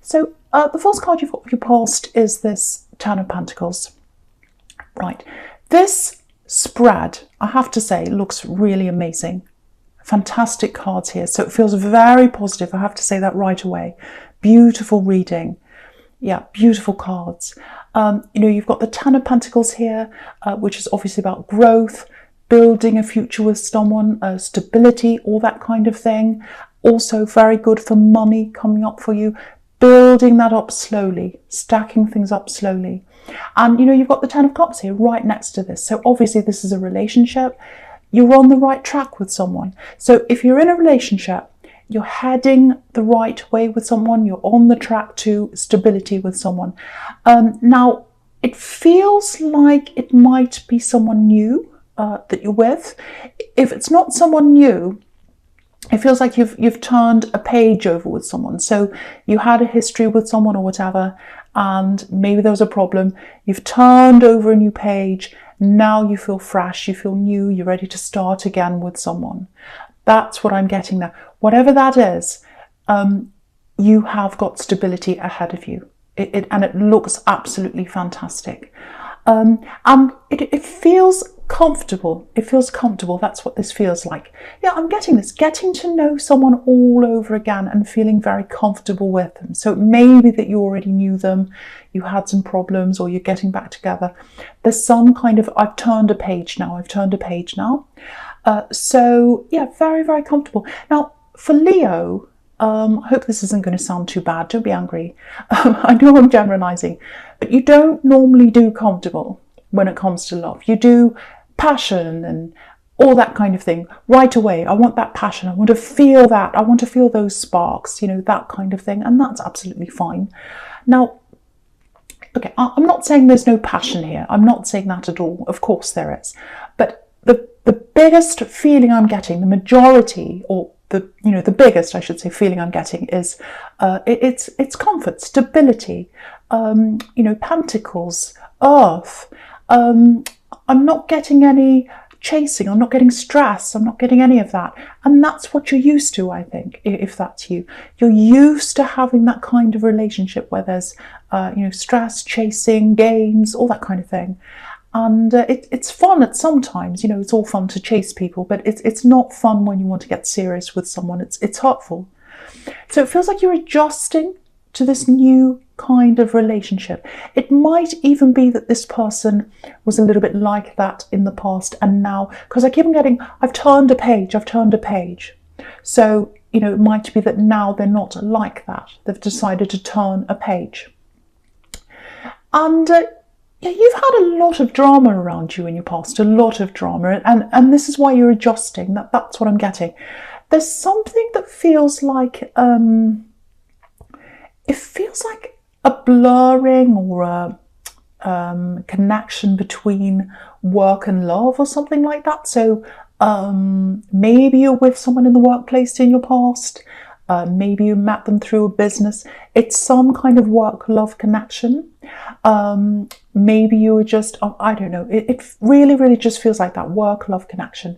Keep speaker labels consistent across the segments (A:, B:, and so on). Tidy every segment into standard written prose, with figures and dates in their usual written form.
A: So the first card you've got for your past is this Ten of Pentacles. Right. This spread, I have to say, looks really amazing. Fantastic cards here. So it feels very positive. I have to say that right away. Beautiful reading. Yeah, beautiful cards. You've got the Ten of Pentacles here, which is obviously about growth, building a future with someone, stability, all that kind of thing. Also very good for money coming up for you. Building that up slowly, stacking things up slowly. And, you've got the Ten of Cups here right next to this. So obviously this is a relationship. You're on the right track with someone. So if you're in a relationship, you're heading the right way with someone, you're on the track to stability with someone. Now, it feels like it might be someone new that you're with. If it's not someone new, it feels like you've turned a page over with someone. So you had a history with someone or whatever, and maybe there was a problem. You've turned over a new page. Now you feel fresh, you feel new, you're ready to start again with someone. That's what I'm getting there. Whatever that is, you have got stability ahead of you. And it looks absolutely fantastic. And it feels comfortable. It feels comfortable. That's what this feels like. Yeah, I'm getting this. Getting to know someone all over again and feeling very comfortable with them. So it may be that you already knew them, you had some problems, or you're getting back together. There's some kind of, I've turned a page now. So yeah, very, very comfortable. Now, for Leo, I hope this isn't going to sound too bad. Don't be angry. I know I'm generalizing, but you don't normally do comfortable when it comes to love. You do passion and all that kind of thing right away. I want that passion. I want to feel that. I want to feel those sparks, that kind of thing. And that's absolutely fine. Now, okay, I'm not saying there's no passion here. I'm not saying that at all. Of course there is. But the biggest feeling I'm getting, the majority, or the biggest, I should say, feeling I'm getting is it's comfort, stability, pentacles, earth. I'm not getting any chasing. I'm not getting stress. I'm not getting any of that. And that's what you're used to, I think, if that's you. You're used to having that kind of relationship where there's, stress, chasing, games, all that kind of thing. And it's fun at sometimes, it's all fun to chase people, but it's not fun when you want to get serious with someone. It's hurtful. So it feels like you're adjusting to this new kind of relationship. It might even be that this person was a little bit like that in the past, and now, because I keep on getting, I've turned a page. So, it might be that now they're not like that. They've decided to turn a page. And you've had a lot of drama around you in your past, a lot of drama, and this is why you're adjusting. That's what I'm getting. There's something that feels like, it feels like a blurring or a connection between work and love or something like that. So maybe you're with someone in the workplace in your past. Maybe you met them through a business. It's some kind of work-love connection. Maybe you were just, I don't know. It really, really just feels like that work-love connection.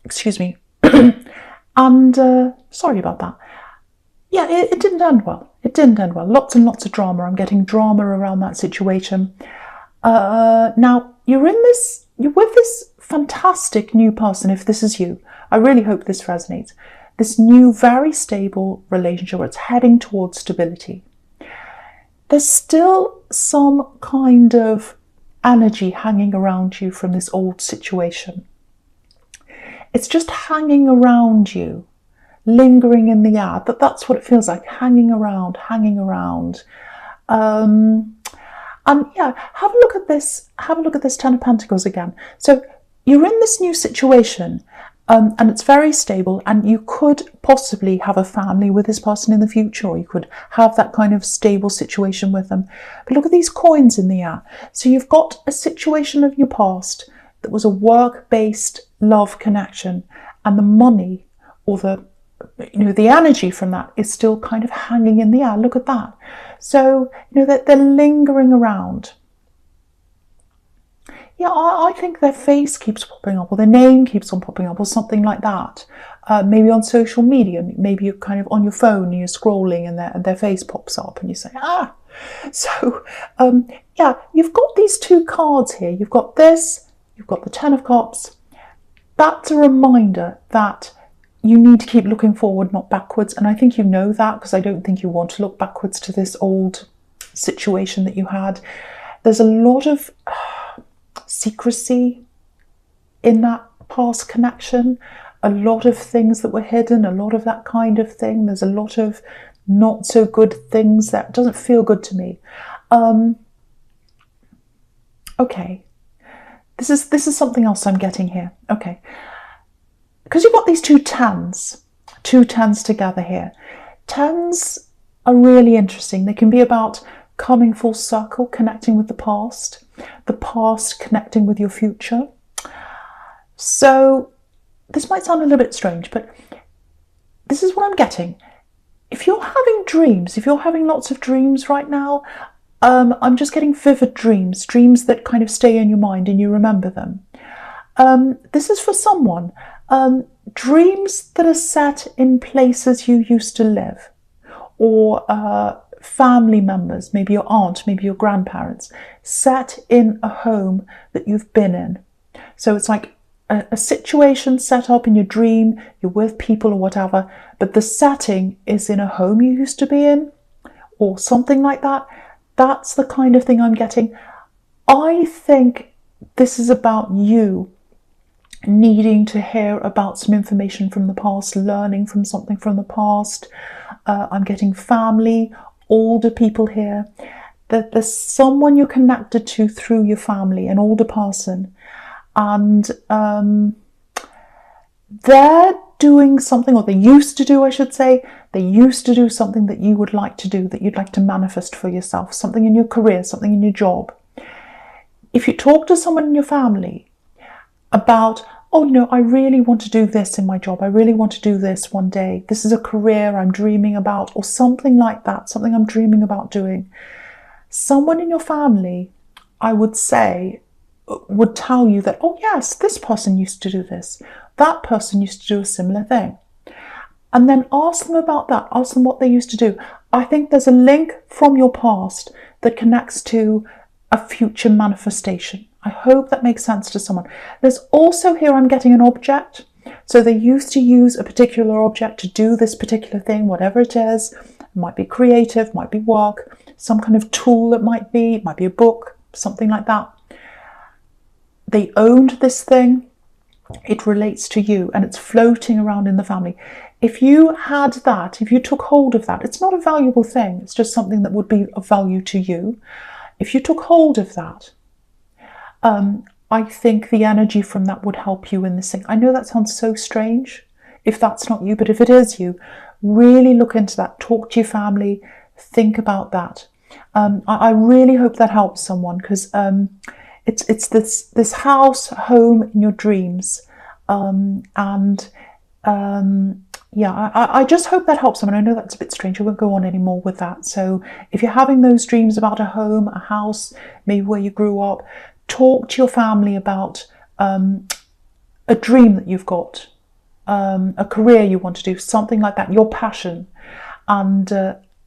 A: Excuse me. And sorry about that. Yeah, it didn't end well. Lots and lots of drama. I'm getting drama around that situation. Now, you're with this fantastic new person, if this is you. I really hope this resonates. This new, very stable relationship where it's heading towards stability. There's still some kind of energy hanging around you from this old situation. It's just hanging around you, lingering in the air. That's what it feels like, hanging around. And yeah, have a look at this Ten of Pentacles again. So you're in this new situation, and it's very stable, and you could possibly have a family with this person in the future, or you could have that kind of stable situation with them. But look at these coins in the air. So you've got a situation of your past that was a work-based love connection, and the money or the energy from that is still kind of hanging in the air. Look at that. So, that they're lingering around. Yeah, I think their face keeps popping up, or their name keeps on popping up, or something like that. maybe on social media, maybe you're kind of on your phone and you're scrolling and their face pops up and you say, ah. So, yeah, you've got these two cards here. You've got this, you've got the Ten of Cups. That's a reminder that you need to keep looking forward, not backwards. And I think you know that, because I don't think you want to look backwards to this old situation that you had. There's a lot of secrecy in that past connection, a lot of things that were hidden, a lot of that kind of thing. There's a lot of not so good things that doesn't feel good to me. Okay, this is something else I'm getting here. Okay, because you've got these two tens together here. Tens are really interesting. They can be about coming full circle, connecting with the past connecting with your future. So this might sound a little bit strange, but this is what I'm getting. If you're having dreams, if you're having lots of dreams right now, I'm just getting vivid dreams that kind of stay in your mind and you remember them. This is for someone. Dreams that are set in places you used to live, or family members, maybe your aunt, maybe your grandparents, set in a home that you've been in. So it's like a situation set up in your dream, you're with people or whatever, but the setting is in a home you used to be in, or something like that. That's the kind of thing I'm getting. I think this is about you needing to hear about some information from the past, learning from something from the past. I'm getting family, older people here. That there's someone you're connected to through your family, an older person, and they're doing something, or they used to do, I should say, they used to do something that you would like to do, that you'd like to manifest for yourself, something in your career, something in your job. If you talk to someone in your family about, oh no, I really want to do this in my job, I really want to do this one day, this is a career I'm dreaming about, or something like that, something I'm dreaming about doing, someone in your family, I would say, would tell you that, oh yes, this person used to do this, that person used to do a similar thing. And then ask them about that, ask them what they used to do. I think there's a link from your past that connects to a future manifestation. I hope that makes sense to someone. There's also here, I'm getting an object. So they used to use a particular object to do this particular thing, whatever it is. It might be creative, might be work, some kind of tool it might be a book, something like that. They owned this thing, it relates to you, and it's floating around in the family. If you had that, if you took hold of that, it's not a valuable thing, it's just something that would be of value to you. If you took hold of that, I think the energy from that would help you in this thing. I know that sounds so strange if that's not you, but if it is you, really look into that, talk to your family, think about that. I really hope that helps someone, because it's this house, home in your dreams, yeah, I just hope that helps someone. I know that's a bit strange, I won't go on anymore with that. So if you're having those dreams about a home, a house, maybe where you grew up, talk to your family about a dream that you've got, a career you want to do, something like that, your passion. And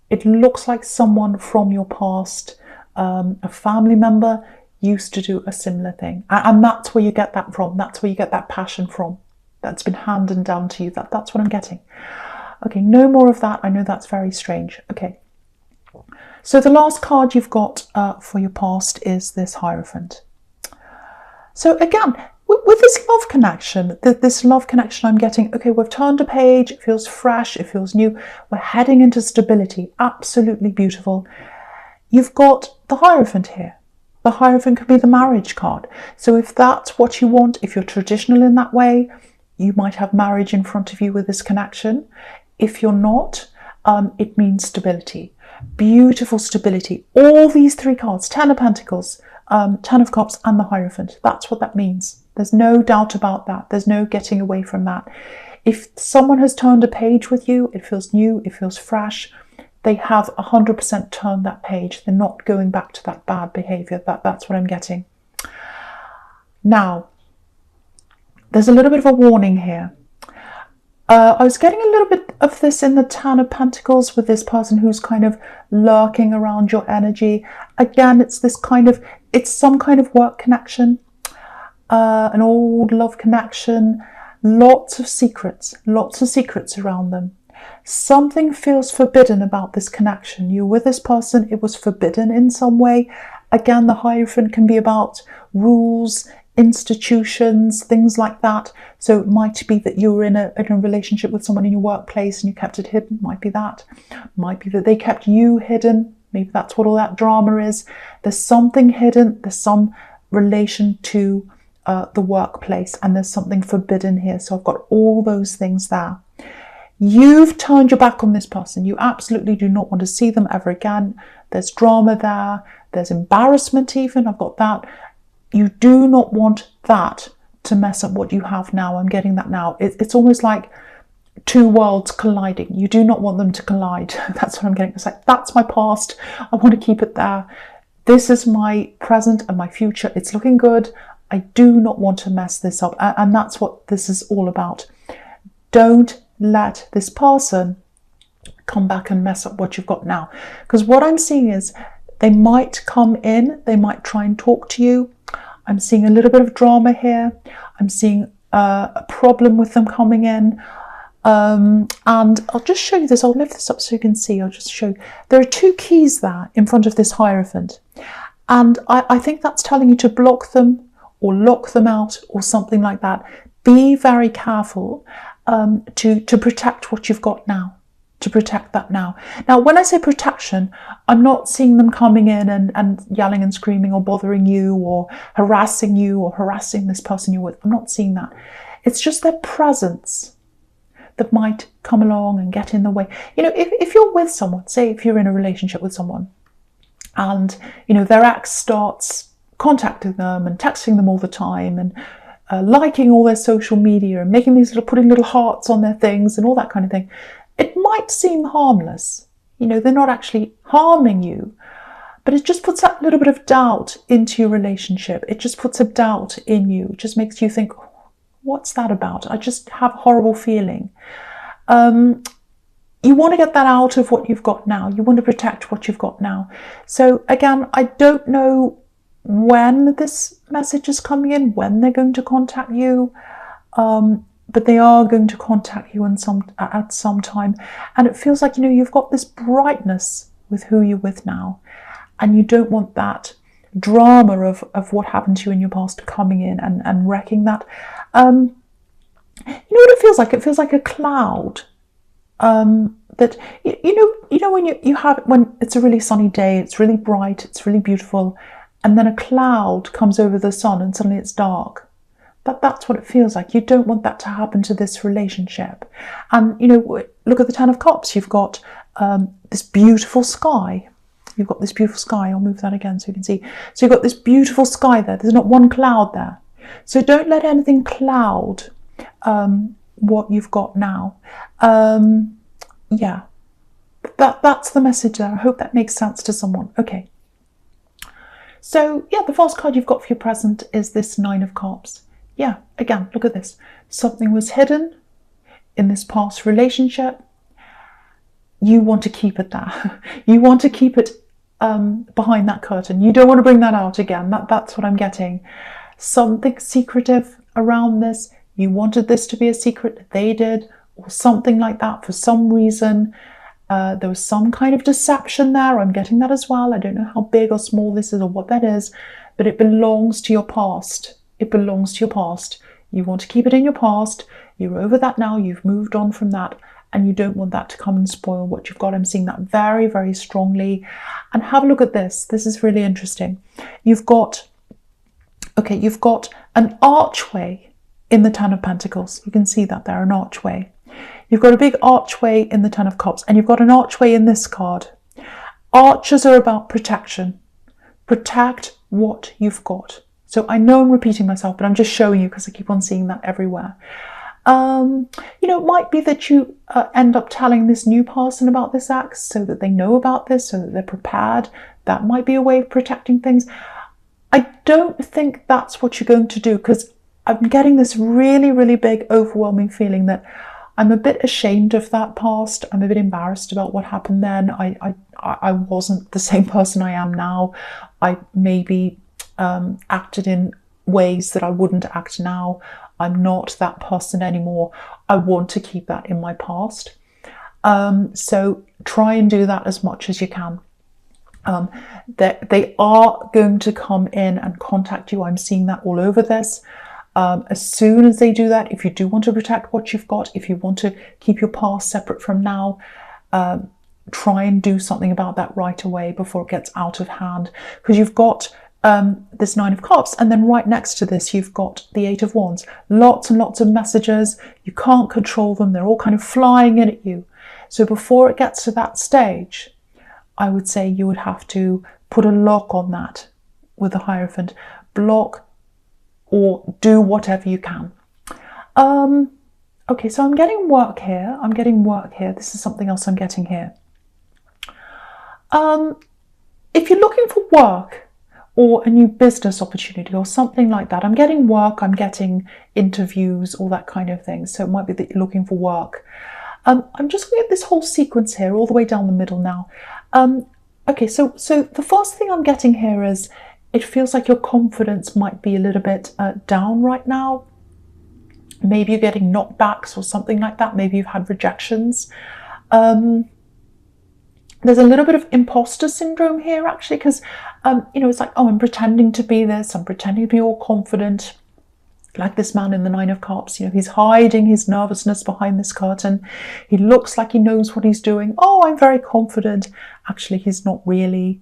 A: it looks like someone from your past, a family member, used to do a similar thing. And that's where you get that from. That's where you get that passion from. That's been handed down to you. That's what I'm getting. Okay, no more of that. I know that's very strange. Okay. So the last card you've got for your past is this Hierophant. So again, with this love connection, I'm getting, okay, we've turned a page, it feels fresh, it feels new, we're heading into stability, absolutely beautiful. You've got the Hierophant here. The Hierophant could be the marriage card. So if that's what you want, if you're traditional in that way, you might have marriage in front of you with this connection. If you're not, it means stability. Beautiful stability. All these three cards, Ten of Pentacles, Ten of Cups and the Hierophant. That's what that means. There's no doubt about that. There's no getting away from that. If someone has turned a page with you, it feels new, it feels fresh. They have 100% turned that page. They're not going back to that bad behavior. That's what I'm getting. Now, there's a little bit of a warning here. I was getting a little bit of this in the Ten of Pentacles with this person who's kind of lurking around your energy. Again, it's this kind of, it's some kind of work connection, an old love connection, lots of secrets around them. Something feels forbidden about this connection. You're with this person, it was forbidden in some way. Again, the Hierophant can be about rules, institutions, things like that. So it might be that you were in a relationship with someone in your workplace and you kept it hidden. Might be that. Might be that they kept you hidden. Maybe that's what all that drama is. There's something hidden. There's some relation to the workplace, and there's something forbidden here. So I've got all those things there. You've turned your back on this person. You absolutely do not want to see them ever again. There's drama there. There's embarrassment even. I've got that. You do not want that to mess up what you have now. I'm getting that now. It's almost like two worlds colliding. You do not want them to collide. That's what I'm getting. It's like, that's my past. I want to keep it there. This is my present and my future. It's looking good. I do not want to mess this up. And that's what this is all about. Don't let this person come back and mess up what you've got now. Because what I'm seeing is they might come in, they might try and talk to you. I'm seeing a little bit of drama here. I'm seeing a problem with them coming in. And I'll just show you this. I'll lift this up so you can see. I'll just show you. There are two keys there in front of this Hierophant. And I think that's telling you to block them or lock them out or something like that. Be very careful to protect what you've got now. To protect that now. Now, when I say protection, I'm not seeing them coming in and yelling and screaming or bothering you or harassing this person you're with. I'm not seeing that. It's just their presence that might come along and get in the way. You know, if you're with someone, say if you're in a relationship with someone and, you know, their ex starts contacting them and texting them all the time and liking all their social media and making these putting little hearts on their things and all that kind of thing. It might seem harmless, you know, they're not actually harming you, but it just puts that little bit of doubt into your relationship. It just puts a doubt in you. It just makes you think, what's that about? I just have a horrible feeling. You want to get that out of what you've got now. You want to protect what you've got now. So again, I don't know when this message is coming in, when they're going to contact you. But they are going to contact you at some time. And it feels like, you know, you've got this brightness with who you're with now. And you don't want that drama of what happened to you in your past coming in and wrecking that. You know what it feels like? It feels like a cloud. That, you know when you have, when it's a really sunny day, it's really bright, it's really beautiful. And then a cloud comes over the sun and suddenly it's dark. That's what it feels like. You don't want that to happen to this relationship. And, you know, look at the Ten of Cups. You've got this beautiful sky. You've got this beautiful sky. I'll move that again so you can see. So you've got this beautiful sky there. There's not one cloud there. So don't let anything cloud what you've got now. Yeah, that's the message there. I hope that makes sense to someone. Okay. So, yeah, the first card you've got for your present is this Nine of Cups. Yeah, again, look at this. Something was hidden in this past relationship. You want to keep it there. You want to keep it behind that curtain. You don't want to bring that out again. That's what I'm getting. Something secretive around this. You wanted this to be a secret. They did, or something like that for some reason. There was some kind of deception there. I'm getting that as well. I don't know how big or small this is or what that is, but it belongs to your past. It belongs to your past. You want to keep it in your past. You're over that now. You've moved on from that. And you don't want that to come and spoil what you've got. I'm seeing that very, very strongly. And have a look at this. This is really interesting. You've got an archway in the Ten of Pentacles. You can see that there, an archway. You've got a big archway in the Ten of Cups. And you've got an archway in this card. Archers are about protection. Protect what you've got. So I know I'm repeating myself, but I'm just showing you because I keep on seeing that everywhere. You know, it might be that you end up telling this new person about this ex so that they know about this, so that they're prepared. That might be a way of protecting things. I don't think that's what you're going to do, because I'm getting this really, really big, overwhelming feeling that I'm a bit ashamed of that past. I'm a bit embarrassed about what happened then. I wasn't the same person I am now. I maybe acted in ways that I wouldn't act now. I'm not that person anymore. I want to keep that in my past. So try and do that as much as you can. They are going to come in and contact you. I'm seeing that all over this. As soon as they do that, if you do want to protect what you've got, if you want to keep your past separate from now, try and do something about that right away before it gets out of hand. Because you've got this 9 of Cups, and then right next to this you've got the 8 of Wands. Lots and lots of messages. You can't control them. They're all kind of flying in at you. So before it gets to that stage, I would say you would have to put a lock on that with the Hierophant. Block or do whatever you can. Okay, so I'm getting work here. I'm getting work here. This is something else I'm getting here. If you're looking for work or a new business opportunity or something like that, I'm getting work, I'm getting interviews, all that kind of thing. So it might be that you're looking for work. I'm just looking at this whole sequence here, all the way down the middle now. Okay, so the first thing I'm getting here is it feels like your confidence might be a little bit down right now. Maybe you're getting knockbacks or something like that. Maybe you've had rejections. There's a little bit of imposter syndrome here, actually, because, you know, it's like, oh, I'm pretending to be this. I'm pretending to be all confident. Like this man in the 9 of Cups, you know, he's hiding his nervousness behind this curtain. He looks like he knows what he's doing. Oh, I'm very confident. Actually, he's not really.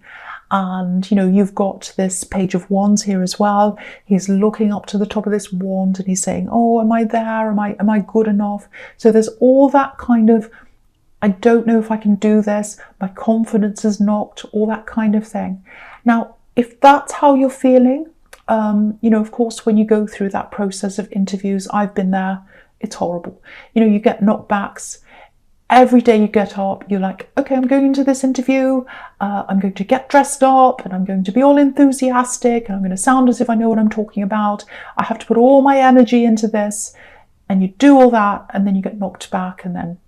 A: And, you know, you've got this Page of Wands here as well. He's looking up to the top of this wand and he's saying, oh, am I there? Am I good enough? So there's all that kind of, I don't know if I can do this. My confidence is knocked, all that kind of thing. Now, if that's how you're feeling, you know, of course, when you go through that process of interviews, I've been there, it's horrible. You know, you get knockbacks. Every day you get up, you're like, okay, I'm going into this interview, I'm going to get dressed up and I'm going to be all enthusiastic and I'm going to sound as if I know what I'm talking about. I have to put all my energy into this. And you do all that and then you get knocked back and then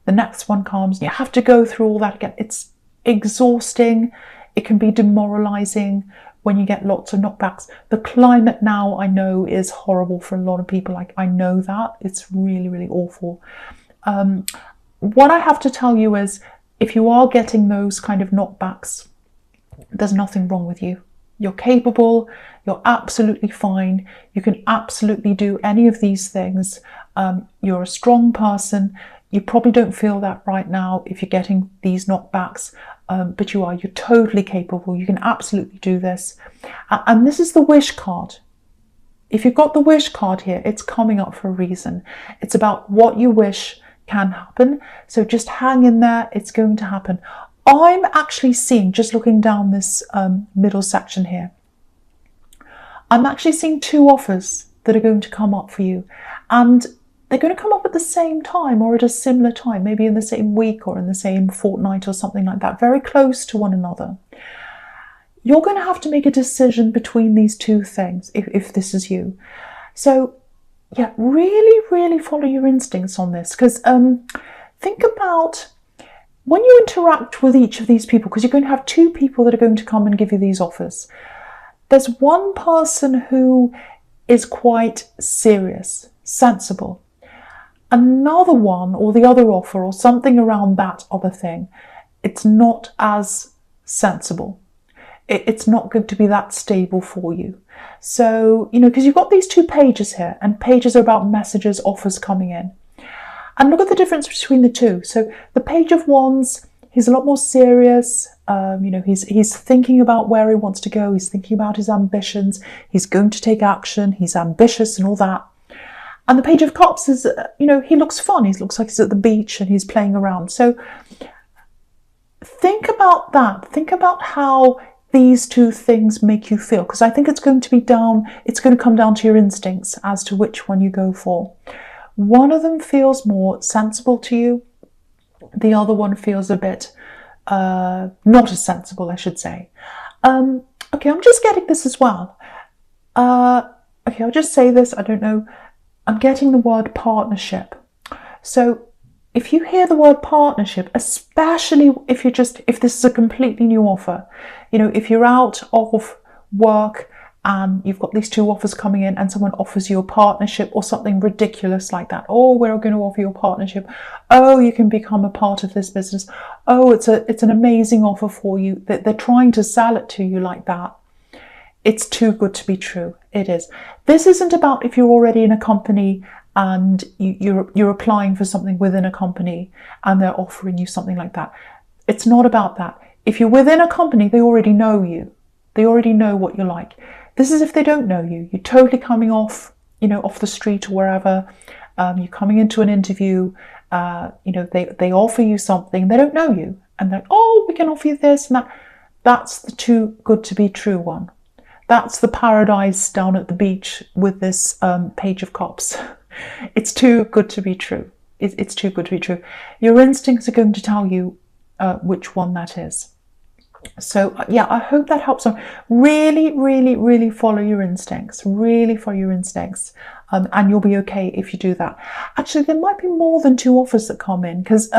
A: the next one comes and you have to go through all that again. It's exhausting. It can be demoralizing when you get lots of knockbacks. The climate now, I know, is horrible for a lot of people. Like, I know that. It's really, really awful. What I have to tell you is, if you are getting those kind of knockbacks, there's nothing wrong with you. You're capable. You're absolutely fine. You can absolutely do any of these things. You're a strong person. You probably don't feel that right now if you're getting these knockbacks, but you are. You're totally capable. You can absolutely do this. And this is the wish card. If you've got the wish card here, it's coming up for a reason. It's about what you wish can happen. So just hang in there. It's going to happen. I'm actually seeing, just looking down this middle section here, I'm actually seeing 2 offers that are going to come up for you. And they're going to come up at the same time or at a similar time, maybe in the same week or in the same fortnight or something like that, very close to one another. You're going to have to make a decision between these 2 things if this is you. So yeah, really, really follow your instincts on this, because think about when you interact with each of these people, because you're going to have 2 people that are going to come and give you these offers. There's one person who is quite serious, sensible. Another one, or the other offer, or something around that other thing, it's not as sensible. It's not going to be that stable for you. So, you know, because you've got these 2 pages here, and pages are about messages, offers coming in. And look at the difference between the 2. So the Page of Wands, he's a lot more serious. You know, he's thinking about where he wants to go. He's thinking about his ambitions. He's going to take action. He's ambitious and all that. And the Page of Cups is, you know, he looks fun. He looks like he's at the beach and he's playing around. So think about that. Think about how these 2 things make you feel, because I think it's going to come down to your instincts as to which one you go for. One of them feels more sensible to you. The other one feels a bit not as sensible, I should say. Okay, I'm just getting this as well. Okay, I'll just say this. I don't know. I'm getting the word partnership. So if you hear the word partnership, especially if this is a completely new offer, if you're out of work and you've got these two offers coming in and someone offers you a partnership or something ridiculous like that. Oh, we're going to offer you a partnership. Oh, you can become a part of this business. Oh, it's an amazing offer for you. That they're trying to sell it to you like that. It's too good to be true. It is. This isn't about if you're already in a company and you're applying for something within a company and they're offering you something like that. It's not about that. If you're within a company, they already know you. They already know what you're like. This is if they don't know you. You're totally coming off, off the street or wherever. You're coming into an interview. They offer you something. They don't know you, and they're, oh, we can offer you this and that. That's the too good to be true one. That's the paradise down at the beach with this page of cops. It's too good to be true. It's too good to be true. Your instincts are going to tell you which one that is. So yeah, I hope that helps. Really, really, really follow your instincts. Really follow your instincts, and you'll be okay if you do that. Actually, there might be more than two offers that come in because,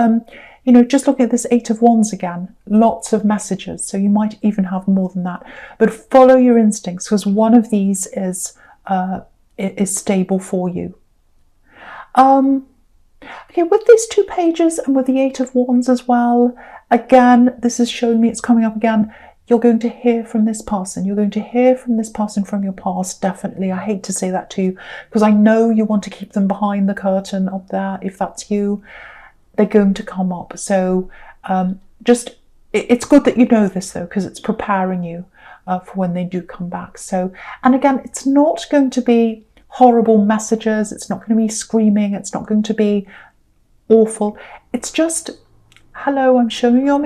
A: just looking at this 8 of Wands again, lots of messages. So you might even have more than that. But follow your instincts because one of these is stable for you. Okay, with these 2 pages and with the 8 of Wands as well, again, this is showing me it's coming up again. You're going to hear from this person. You're going to hear from this person from your past, definitely. I hate to say that to you because I know you want to keep them behind the curtain up there. If that's you, they're going to come up. So it's good that you know this though, because it's preparing you for when they do come back. So, and again, it's not going to be horrible messages. It's not going to be screaming. It's not going to be awful. It's just, hello, I'm showing you I'm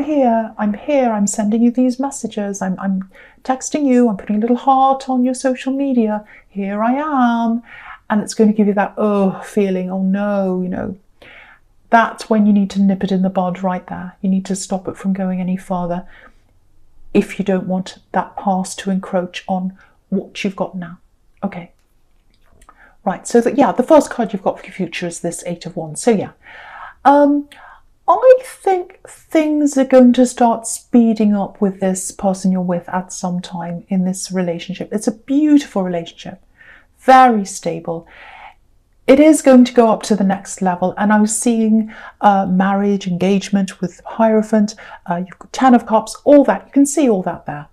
A: here. I'm sending you these messages. I'm texting you. I'm putting a little heart on your social media. Here I am. And it's going to give you that, feeling. Oh no, That's when you need to nip it in the bud right there. You need to stop it from going any further if you don't want that past to encroach on what you've got now. Okay. Right, so the first card you've got for your future is this 8 of Wands. So yeah, I think things are going to start speeding up with this person you're with at some time in this relationship. It's a beautiful relationship, very stable. It is going to go up to the next level, and I was seeing marriage, engagement with Hierophant, you've got 10 of Cups, all that. You can see all that there.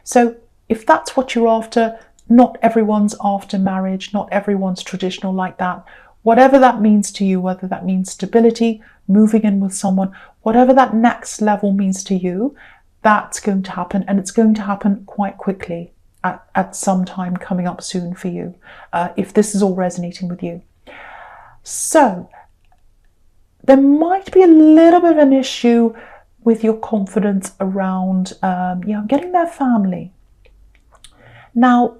A: So if that's what you're after, not everyone's after marriage, not everyone's traditional like that. Whatever that means to you, whether that means stability, moving in with someone, whatever that next level means to you, that's going to happen, and it's going to happen quite quickly at some time coming up soon for you, if this is all resonating with you. So there might be a little bit of an issue with your confidence around getting their family. Now,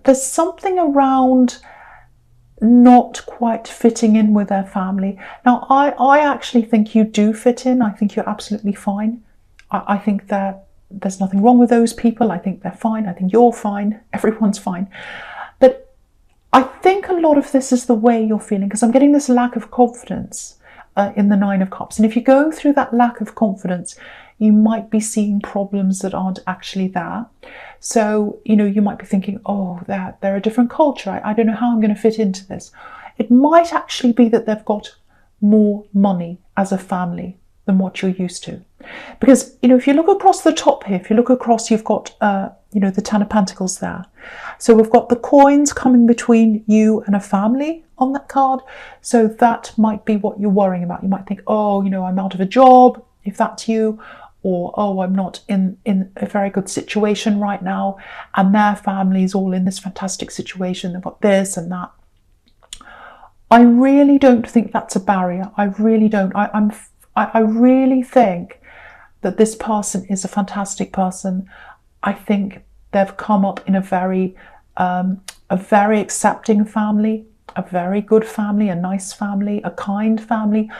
A: there's something around not quite fitting in with their family. Now, I actually think you do fit in. I think you're absolutely fine. I think that there's nothing wrong with those people. I think they're fine. I think you're fine. Everyone's fine. But I think a lot of this is the way you're feeling, because I'm getting this lack of confidence in the 9 of Cups. And if you're going through that lack of confidence, you might be seeing problems that aren't actually there. So, you might be thinking, oh, they're a different culture. I don't know how I'm going to fit into this. It might actually be that they've got more money as a family than what you're used to. Because, if you look across the top here, if you look across, you've got, the 10 of Pentacles there. So we've got the coins coming between you and a family on that card. So that might be what you're worrying about. You might think, oh, I'm out of a job, if that's you. Or, oh, I'm not in a very good situation right now, and their family's all in this fantastic situation. They've got this and that. I really don't think that's a barrier. I really don't. I really think that this person is a fantastic person. I think they've come up in a very accepting family, a very good family, a nice family, a kind family.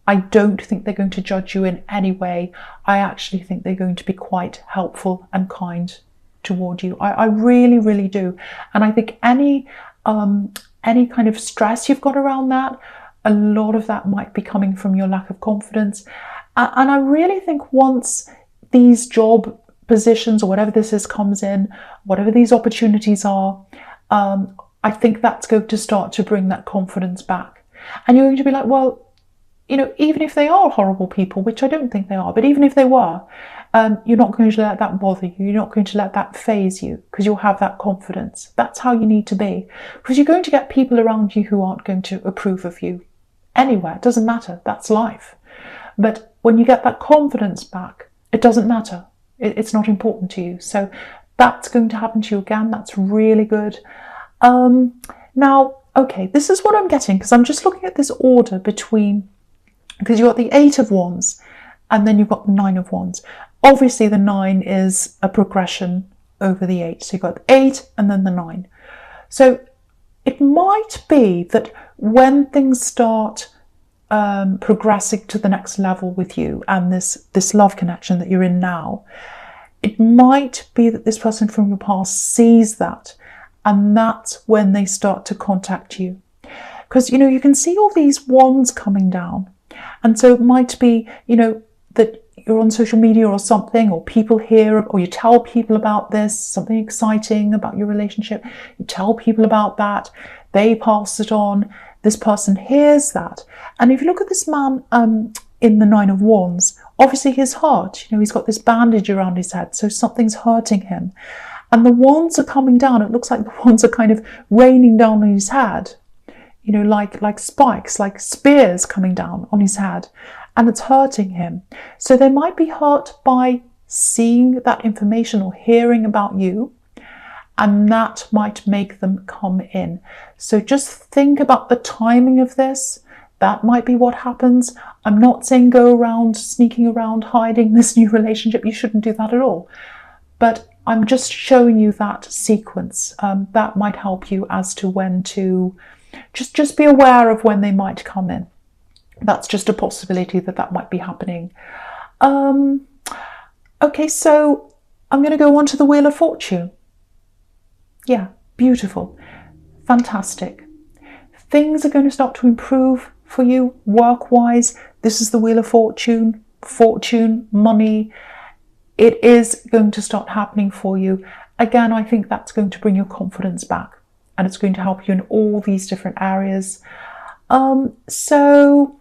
A: I don't think they're going to judge you in any way. I actually think they're going to be quite helpful and kind toward you. I really, really do. And I think any kind of stress you've got around that, A lot of that might be coming from your lack of confidence. And I really think once these job positions or whatever this is comes in, whatever these opportunities are, I think that's going to start to bring that confidence back. And you're going to be like, well, you know, even if they are horrible people, which I don't think they are, but even if they were, you're not going to let that bother you. You're not going to let that faze you, because you'll have that confidence. That's how you need to be, because you're going to get people around you who aren't going to approve of you anywhere. It doesn't matter. That's life. But when you get that confidence back, it doesn't matter. It's not important to you. So that's going to happen to you again. That's really good. Now, okay, this is what I'm getting, because I'm just looking at this order between, because you've got the 8 of Wands and then you've got the 9 of Wands. Obviously, the 9 is a progression over the 8. So you've got the 8 and then the 9. So it might be that when things start progressing to the next level with you and this love connection that you're in now, it might be that this person from your past sees that, and that's when they start to contact you. Because, you know, you can see all these wands coming down, and so it might be, you know, that you're on social media or something, or people hear, or you tell people about this, something exciting about your relationship, you tell people about that, they pass it on, this person hears that. And if you look at this man in the 9 of Wands, obviously his heart, you know, he's got this bandage around his head, so something's hurting him. And the wands are coming down. It looks like the wands are kind of raining down on his head, you know, like spikes, like spears coming down on his head, and it's hurting him. So they might be hurt by seeing that information or hearing about you, and that might make them come in. So just think about the timing of this. That might be what happens. I'm not saying go around sneaking around hiding this new relationship. You shouldn't do that at all. But I'm just showing you that sequence. That might help you as to when to just be aware of when they might come in. That's just a possibility that might be happening. Okay, so I'm going to go on to the Wheel of Fortune. Yeah, beautiful. Fantastic. Things are going to start to improve for you work-wise. This is the Wheel of Fortune, money. It is going to start happening for you. Again, I think that's going to bring your confidence back, and it's going to help you in all these different areas. So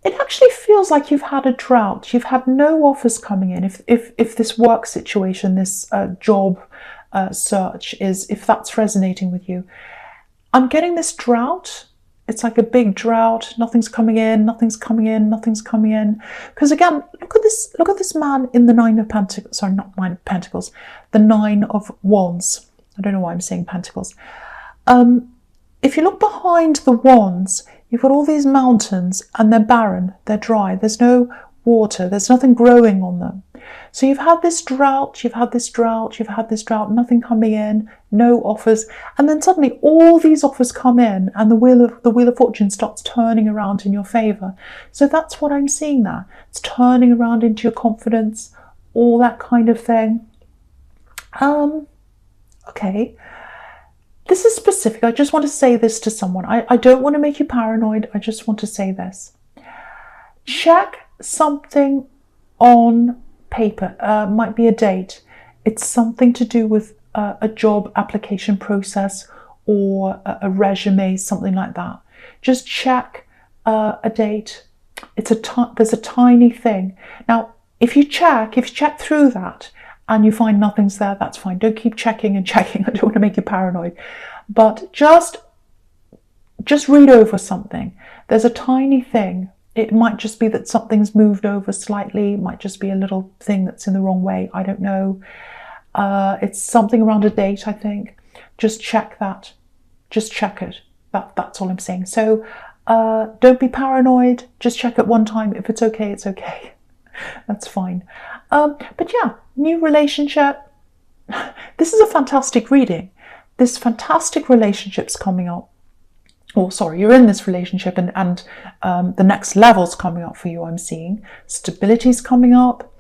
A: it actually feels like you've had a drought. You've had no offers coming in. If this work situation, this job search if that's resonating with you, I'm getting this drought. It's like a big drought. Nothing's coming in, nothing's coming in, nothing's coming in. Because again, look at this man in the 9 of Pentacles. Sorry, not 9 of Pentacles. The 9 of Wands. I don't know why I'm saying Pentacles. If you look behind the Wands, you've got all these mountains, and they're barren, they're dry. There's no water. There's nothing growing on them. So you've had this drought, you've had this drought, you've had this drought, nothing coming in, no offers, and then suddenly all these offers come in, and the wheel of fortune starts turning around in your favour. So that's what I'm seeing there. It's turning around into your confidence, all that kind of thing. Okay. This is specific. I just want to say this to someone. I don't want to make you paranoid. I just want to say this. Check something on paper. Might be a date. It's something to do with a job application process or a resume, something like that. Just check a date. There's a tiny thing. Now, if you check through that and you find nothing's there, that's fine. Don't keep checking and checking. I don't want to make you paranoid. But just read over something. There's a tiny thing. It might just be that something's moved over slightly. It might just be a little thing that's in the wrong way. I don't know. It's something around a date, I think. Just check that. Just check it. That's all I'm saying. So don't be paranoid. Just check it one time. If it's okay, it's okay. That's fine. But yeah, new relationship. This is a fantastic reading. This fantastic relationship's coming up. Oh, sorry, you're in this relationship and the next level's coming up for you, I'm seeing. Stability's coming up.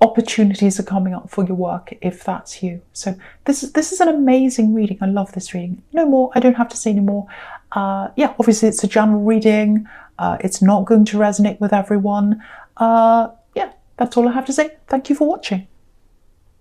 A: opportunities are coming up for your work if that's you. So this is an amazing reading. I love this reading. No more. I don't have to say any more. Yeah, obviously it's a general reading. It's not going to resonate with everyone. Yeah, that's all I have to say. Thank you for watching.